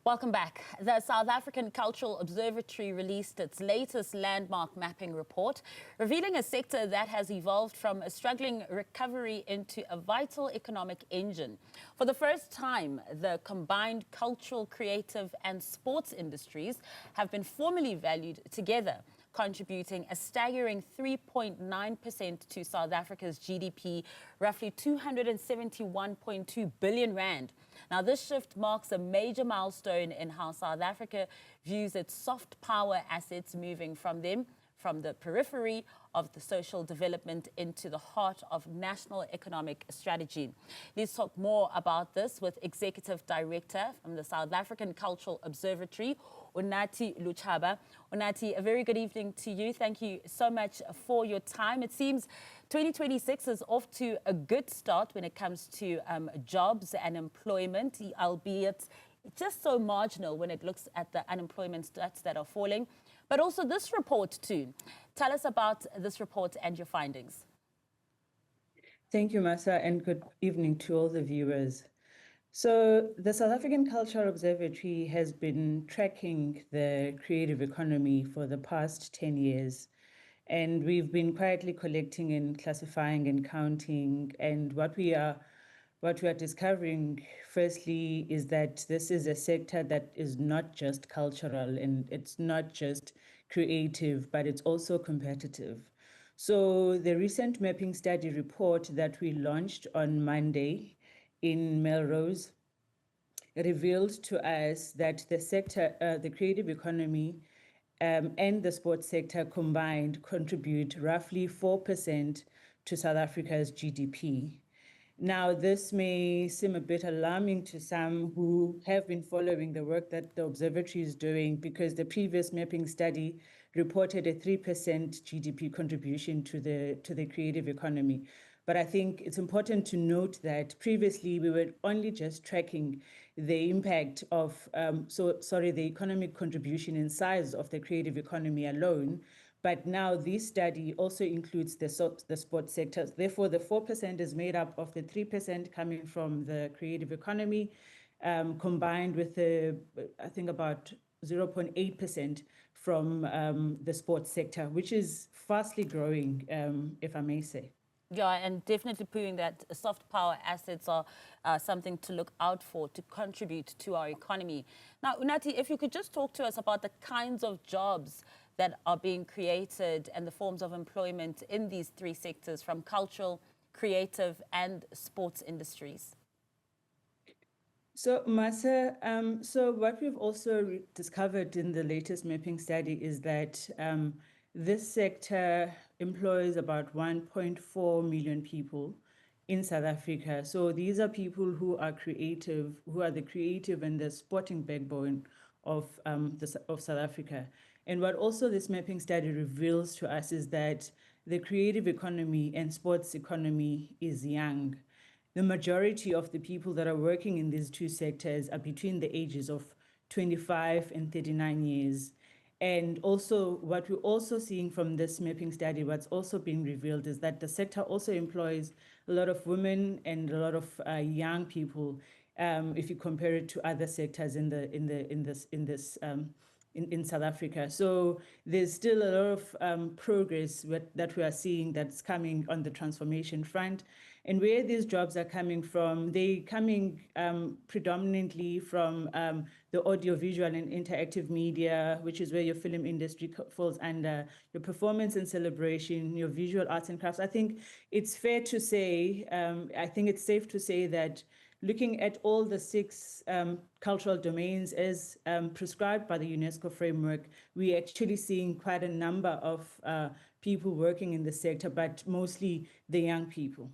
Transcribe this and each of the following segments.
Welcome back. The South African Cultural Observatory released its latest landmark mapping report, revealing a sector that has evolved from a struggling recovery into a vital economic engine. For the first time, the combined cultural, creative and sports industries have been formally valued together, contributing a staggering 3.9% to South Africa's GDP, roughly 271.2 billion rand. Now, this shift marks a major milestone in how South Africa views its soft power assets, moving from the periphery of the social development into the heart of national economic strategy. Let's talk more about this with Executive Director from the South African Cultural Observatory, Unathi Lutshaba. Unathi, a very good evening to you. Thank you so much for your time. It seems 2026 is off to a good start when it comes to jobs and employment, albeit just so marginal when it looks at the unemployment stats that are falling. But also this report too. Tell us about this report and your findings. Thank you, Masa, and good evening to all the viewers. So the South African Cultural Observatory has been tracking the creative economy for the past 10 years. And we've been quietly collecting and classifying and counting. And what we are discovering, firstly, is that this is a sector that is not just cultural and it's not just creative, but it's also competitive. So the recent mapping study report that we launched on Monday in Melrose revealed to us that the sector, the creative economy and the sports sector combined contribute roughly 4% to South Africa's GDP. Now, this may seem a bit alarming to some who have been following the work that the observatory is doing, because the previous mapping study reported a 3% GDP contribution to the creative economy. But I think it's important to note that previously we were only just tracking the impact of, the economic contribution in size of the creative economy alone. But now this study also includes the sports sector. Therefore, the 4% is made up of the 3% coming from the creative economy, combined with I think about 0.8% from the sports sector, which is fastly growing, if I may say. Yeah, and definitely proving that soft power assets are something to look out for to contribute to our economy. Now, Unathi, if you could just talk to us about the kinds of jobs that are being created and the forms of employment in these three sectors, from cultural, creative and sports industries. So, Masa, so what we've also discovered in the latest mapping study is that this sector employs about 1.4 million people in South Africa. So these are people who are creative, who are the creative and the sporting backbone of South Africa. And what also this mapping study reveals to us is that the creative economy and sports economy is young. The majority of the people that are working in these two sectors are between the ages of 25 and 39 years. And also, what we're also seeing from this mapping study, what's also being revealed is that the sector also employs a lot of women and a lot of young people, if you compare it to other sectors in South Africa. So there's still a lot of progress that we are seeing that's coming on the transformation front. And where these jobs are coming from, they're coming predominantly from the audiovisual and interactive media, which is where your film industry falls under, your performance and celebration, your visual arts and crafts. I think it's fair to say, I think it's safe to say that looking at all the 6 cultural domains as prescribed by the UNESCO framework, we're actually seeing quite a number of people working in the sector, but mostly the young people.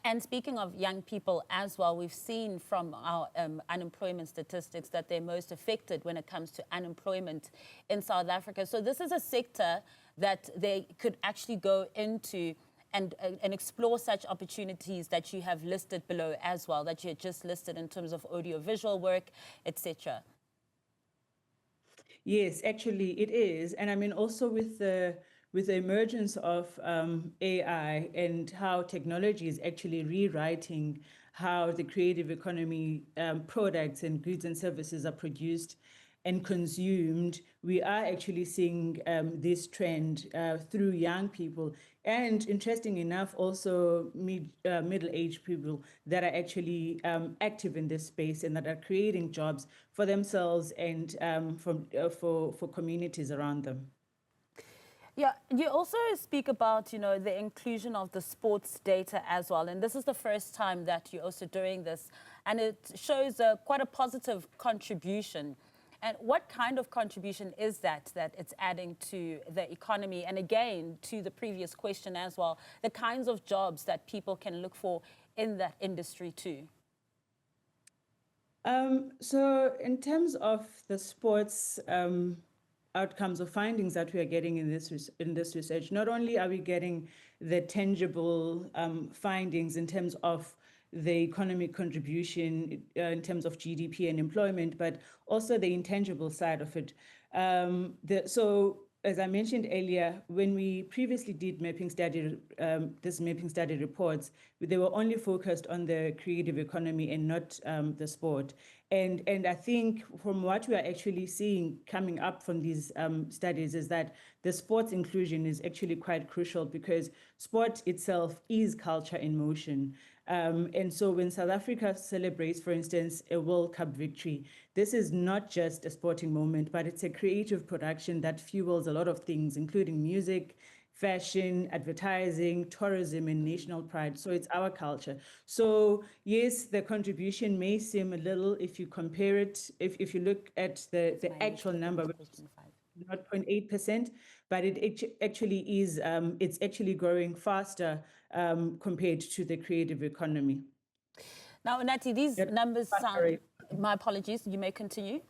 And speaking of young people as well, we've seen from our unemployment statistics that they're most affected when it comes to unemployment in South Africa. So this is a sector that they could actually go into and explore such opportunities that you have listed below as well, that you had just listed in terms of audiovisual work, etc. Yes, actually it is. And I mean, also with the emergence of AI and how technology is actually rewriting how the creative economy products and goods and services are produced and consumed, we are actually seeing this trend through young people, and interesting enough, also middle-aged people that are actually active in this space and that are creating jobs for themselves and for communities around them. Yeah, you also speak about, the inclusion of the sports data as well. And this is the first time that you're also doing this. And it shows quite a positive contribution. And what kind of contribution is that it's adding to the economy? And again, to the previous question as well, the kinds of jobs that people can look for in that industry too. So in terms of the sports outcomes or findings that we are getting in this research, not only are we getting the tangible findings in terms of the economic contribution in terms of GDP and employment, but also the intangible side of it. So as I mentioned earlier, when we previously did mapping study reports, they were only focused on the creative economy and not the sport. And I think from what we are actually seeing coming up from these studies is that the sports inclusion is actually quite crucial, because sport itself is culture in motion. And so when South Africa celebrates, for instance, a World Cup victory, this is not just a sporting moment, but it's a creative production that fuels a lot of things, including music, fashion, advertising, tourism, and national pride. So it's our culture. So yes, the contribution may seem a little, if you compare it, if you look at the actual number, 0.8%, but it actually is, it's actually growing faster compared to the creative economy. Now, Unathi, these numbers sound, my apologies, you may continue.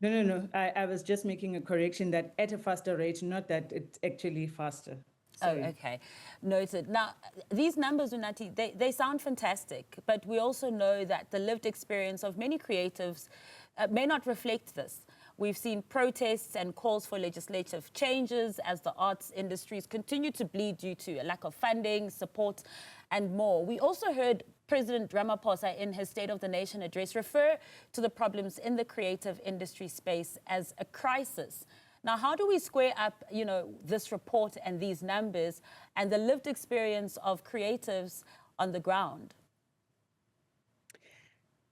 No. I was just making a correction that at a faster rate, not that it's actually faster. Sorry. Oh, okay. Noted. Now, these numbers, Unathi, they sound fantastic, but we also know that the lived experience of many creatives may not reflect this. We've seen protests and calls for legislative changes as the arts industries continue to bleed due to a lack of funding, support, and more. We also heard President Ramaphosa in his State of the Nation address refer to the problems in the creative industry space as a crisis. Now, how do we square up, this report and these numbers and the lived experience of creatives on the ground?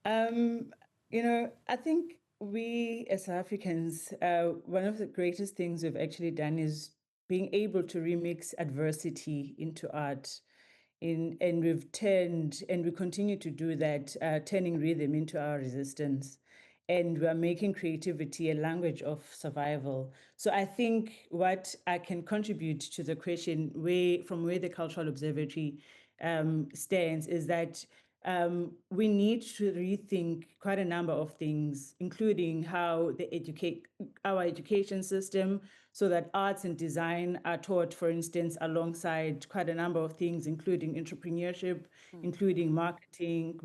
I think we as Africans, one of the greatest things we've actually done is being able to remix adversity into art. And we've turned, and we continue to do that, turning rhythm into our resistance. And we're making creativity a language of survival. So I think what I can contribute to the question from where the Cultural Observatory stands is that we need to rethink quite a number of things, including how our education system, so that arts and design are taught, for instance, alongside quite a number of things, including entrepreneurship, including marketing.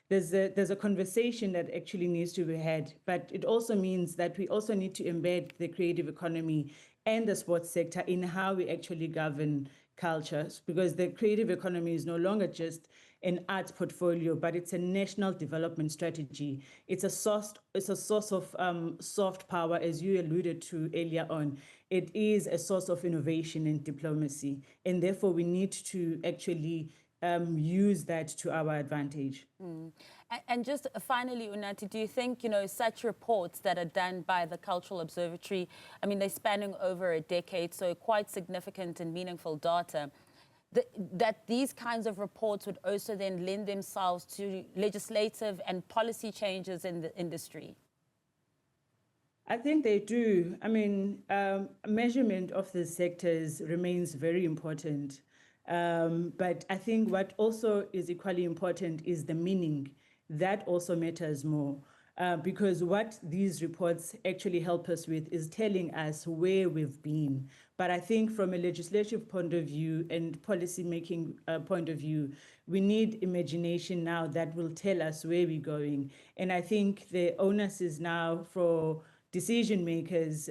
There's a conversation that actually needs to be had, but it also means that we also need to embed the creative economy and the sports sector in how we actually govern cultures, because the creative economy is no longer just an arts portfolio, but it's a national development strategy. It's a source of soft power, as you alluded to earlier on. It is a source of innovation and diplomacy, and therefore we need to actually use that to our advantage. And just finally, Unathi, do you think, such reports that are done by the Cultural Observatory, they're spanning over a decade, so quite significant and meaningful data, that these kinds of reports would also then lend themselves to legislative and policy changes in the industry? I think they do. Measurement of the sectors remains very important. But I think what also is equally important is the meaning. That also matters more. Because what these reports actually help us with is telling us where we've been. But I think from a legislative point of view and policy-making point of view, we need imagination now that will tell us where we're going. And I think the onus is now for decision makers,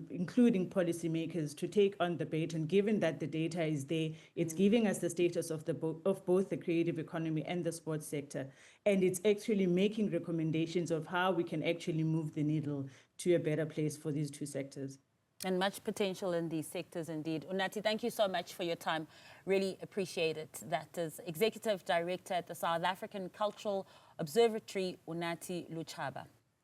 including policymakers, to take on the baton. Given that the data is there, it's giving us the status of both the creative economy and the sports sector, and it's actually making recommendations of how we can actually move the needle to a better place for these two sectors. And much potential in these sectors indeed. Unathi, thank you so much for your time. Really appreciate it. That is Executive Director at the South African Cultural Observatory, Unathi Lutshaba.